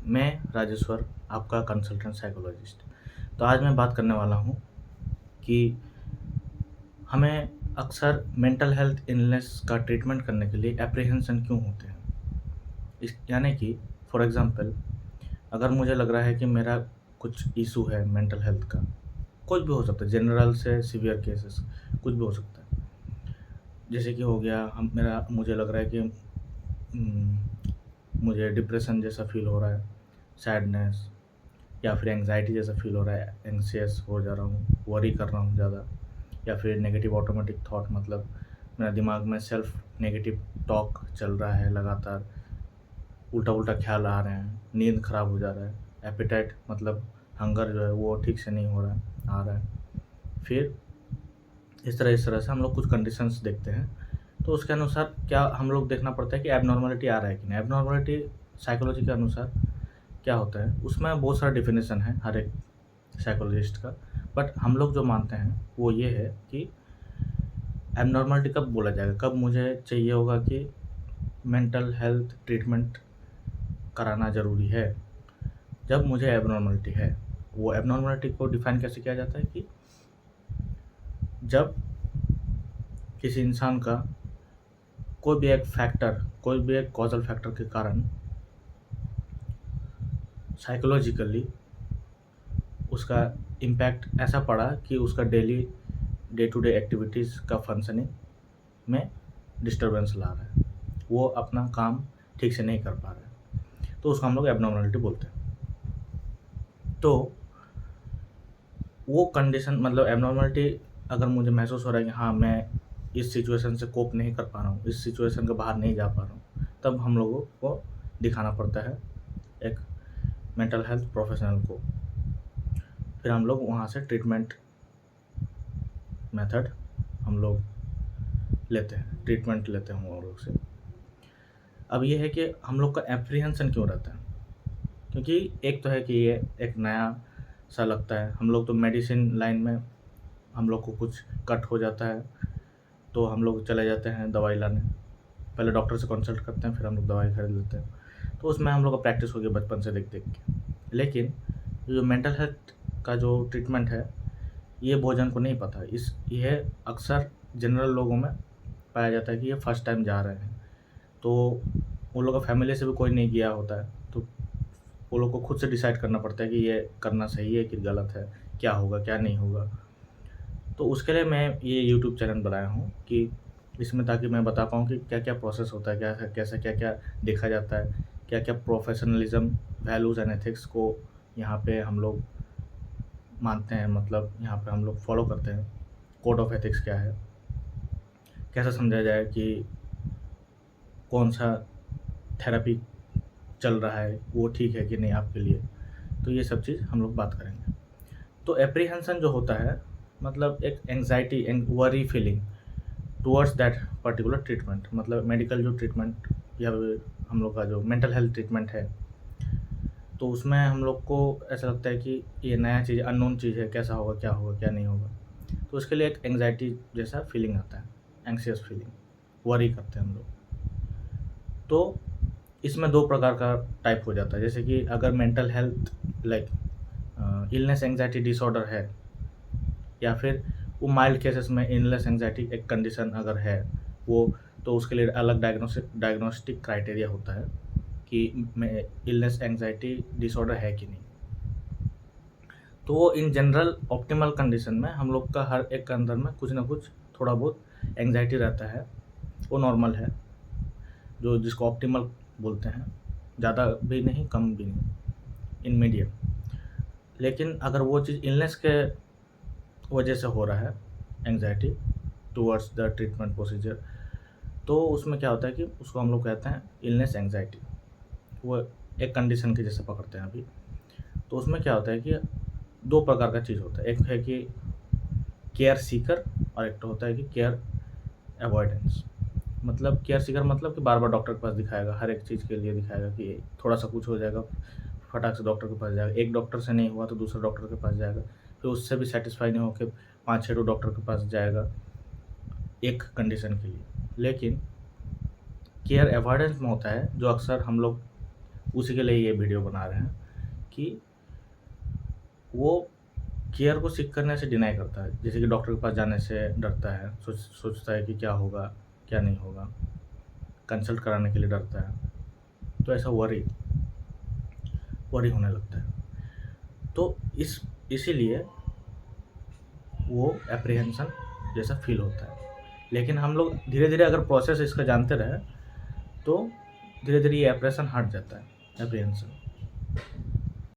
मैं राजेश्वर, आपका consultant psychologist. तो आज मैं बात करने वाला हूँ कि हमें अक्सर मेंटल हेल्थ इलनेस का ट्रीटमेंट करने के लिए एप्रीहेंशन क्यों होते हैं। इस यानी कि फॉर एग्ज़ाम्पल, अगर मुझे लग रहा है कि मेरा कुछ इश्यू है मेंटल हेल्थ का, कुछ भी हो सकता है, जनरल से सीवियर केसेस, कुछ भी हो सकता है। जैसे कि हो गया, मुझे लग रहा है कि उम, मुझे डिप्रेशन जैसा फ़ील हो रहा है, सैडनेस या फिर एंग्ज़ायटी जैसा फ़ील हो रहा है, एंग्ज़ियस हो जा रहा हूँ, वरी कर रहा हूँ ज़्यादा, या फिर नेगेटिव ऑटोमेटिक थॉट, मतलब मेरा दिमाग में सेल्फ नेगेटिव टॉक चल रहा है लगातार, उल्टा-उल्टा ख़्याल आ रहे हैं, नींद ख़राब हो जा रहा है, एपेटाइट मतलब हंगर जो है वो ठीक से नहीं हो रहा है, आ रहा है। फिर इस तरह से हम लोग कुछ कंडीशंस देखते हैं, तो उसके अनुसार क्या हम लोग देखना पड़ता है कि एब्नॉर्मैलिटी आ रहा है कि नहीं। एब्नॉर्मैलिटी साइकोलॉजी के अनुसार क्या होता है, उसमें बहुत सारा डेफिनेशन है हर एक साइकोलॉजिस्ट का, बट हम लोग जो मानते हैं वो ये है कि एब्नॉर्मैलिटी कब बोला जाएगा, कब मुझे चाहिए होगा कि मेंटल हेल्थ ट्रीटमेंट कराना ज़रूरी है, जब मुझे एब्नॉर्मैलिटी है। वो एब्नॉर्मैलिटी को डिफ़ाइन कैसे किया जाता है कि जब किसी इंसान का कोई भी एक कॉज़ल फैक्टर के कारण साइकोलॉजिकली उसका इम्पैक्ट ऐसा पड़ा कि उसका डे टू डे एक्टिविटीज़ का फंक्शनिंग में डिस्टर्बेंस ला रहा है, वो अपना काम ठीक से नहीं कर पा रहा है, तो उसको हम लोग एब्नॉर्मैलिटी बोलते हैं। तो वो कंडीशन, मतलब एब्नॉर्मैलिटी, अगर मुझे महसूस हो रहा है कि हाँ, मैं इस सिचुएशन से कोप नहीं कर पा रहा हूँ, इस सिचुएशन के बाहर नहीं जा पा रहा हूँ, तब हम लोगों को दिखाना पड़ता है एक मेंटल हेल्थ प्रोफेशनल को। फिर हम लोग वहाँ से ट्रीटमेंट मेथड हम लोग ट्रीटमेंट लेते हैं वो लोग से। अब ये है कि हम लोग का एप्रीहेंशन क्यों रहता है, क्योंकि एक तो है कि ये एक नया सा लगता है। हम लोग तो मेडिसिन लाइन में, हम लोग को कुछ कट हो जाता है तो हम लोग चले जाते हैं दवाई लाने, पहले डॉक्टर से कंसल्ट करते हैं, फिर हम लोग दवाई खरीद लेते हैं। तो उसमें हम लोग का प्रैक्टिस हो गया बचपन से देख देख के। लेकिन जो मेंटल हेल्थ का जो ट्रीटमेंट है, ये बहुजन को नहीं पता। यह अक्सर जनरल लोगों में पाया जाता है कि ये फर्स्ट टाइम जा रहे हैं, तो उन लोगों का फैमिली से भी कोई नहीं गया होता है, तो वो लोग को खुद से डिसाइड करना पड़ता है कि ये करना सही है कि गलत है, क्या होगा क्या नहीं होगा। तो उसके लिए मैं ये यूट्यूब चैनल बनाया हूँ कि इसमें, ताकि मैं बता पाऊँ कि क्या-क्या प्रोसेस होता है, क्या-क्या देखा जाता है, क्या-क्या प्रोफेशनलिज़्म, वैल्यूज़ एंड एथिक्स को यहाँ पे हम लोग मानते हैं, मतलब यहाँ पे हम लोग फॉलो करते हैं। कोड ऑफ एथिक्स क्या है, कैसे समझा जाए कि कौन-सा थेरेपी चल रहा है, वो ठीक है कि नहीं आपके लिए। तो ये सब चीज़ हम लोग बात करेंगे। तो एप्रीहेंशन जो होता है, मतलब एक anxiety and worry feeling towards that particular treatment, मतलब मेडिकल जो ट्रीटमेंट या हम लोग का जो मेंटल हेल्थ ट्रीटमेंट है, तो उसमें हम लोग को ऐसा लगता है कि ये नया चीज़, अननोन चीज़ है, कैसा होगा, क्या नहीं होगा। तो उसके लिए एक एंग्ज़ायटी जैसा फीलिंग आता है, एंग्ज़ियस फीलिंग, वरी करते हैं हम लोग। तो इसमें 2 प्रकार का टाइप हो जाता है, जैसे कि अगर mental health like illness anxiety disorder है, या फिर वो माइल्ड केसेस में इलनेस एंग्ज़ायटी एक कंडीशन अगर है वो, तो उसके लिए अलग डायग्नोस्टिक क्राइटेरिया होता है कि मैं इलनेस एंग्ज़ायटी डिसऑर्डर है कि नहीं। तो वो इन जनरल ऑप्टिमल कंडीशन में हम लोग का हर एक के अंदर में कुछ ना कुछ थोड़ा बहुत एंग्ज़ायटी रहता है, वो नॉर्मल है, जो जिसको ऑप्टिमल बोलते हैं, ज़्यादा भी नहीं कम भी नहीं, इन मीडियम। लेकिन अगर वो चीज़ इलनेस के वजह से हो रहा है, anxiety towards the treatment procedure, तो उसमें क्या होता है कि उसको हम लोग कहते हैं इलनेस एंग्ज़ायटी। वो एक कंडीशन के जैसे पकड़ते हैं अभी। तो उसमें क्या होता है कि 2 प्रकार का चीज़ होता है, एक है कि केयर सीकर और एक तो होता है कि केयर अवॉइडेंस। मतलब केयर सीकर मतलब कि बार-बार डॉक्टर के पास दिखाएगा, हर एक चीज़ के लिए दिखाएगा कि थोड़ा-सा कुछ हो जाएगा, फटाक से डॉक्टर के पास जाएगा। एक डॉक्टर से नहीं हुआ तो दूसरे डॉक्टर के पास जाएगा, फिर उससे भी सैटिस्फाई नहीं होके 5-6 ठो डॉक्टर के पास जाएगा, एक कंडीशन के लिए। लेकिन केयर अवॉइडेंस में होता है, जो अक्सर हम लोग उसी के लिए ये वीडियो बना रहे हैं कि वो केयर को सीक करने से डिनाई करता है। जैसे कि डॉक्टर के पास जाने से डरता है, सोचता है कि क्या होगा, क्या नहीं होगा, कंसल्ट कराने के लिए डरता है, तो ऐसा वरी होने लगता है। तो इसीलिए वो एप्रीहेंशन जैसा फील होता है। लेकिन हम लोग धीरे-धीरे अगर प्रोसेस इसका जानते रहे तो धीरे-धीरे ये एप्रेशन हट जाता है, एप्रीहेंशन।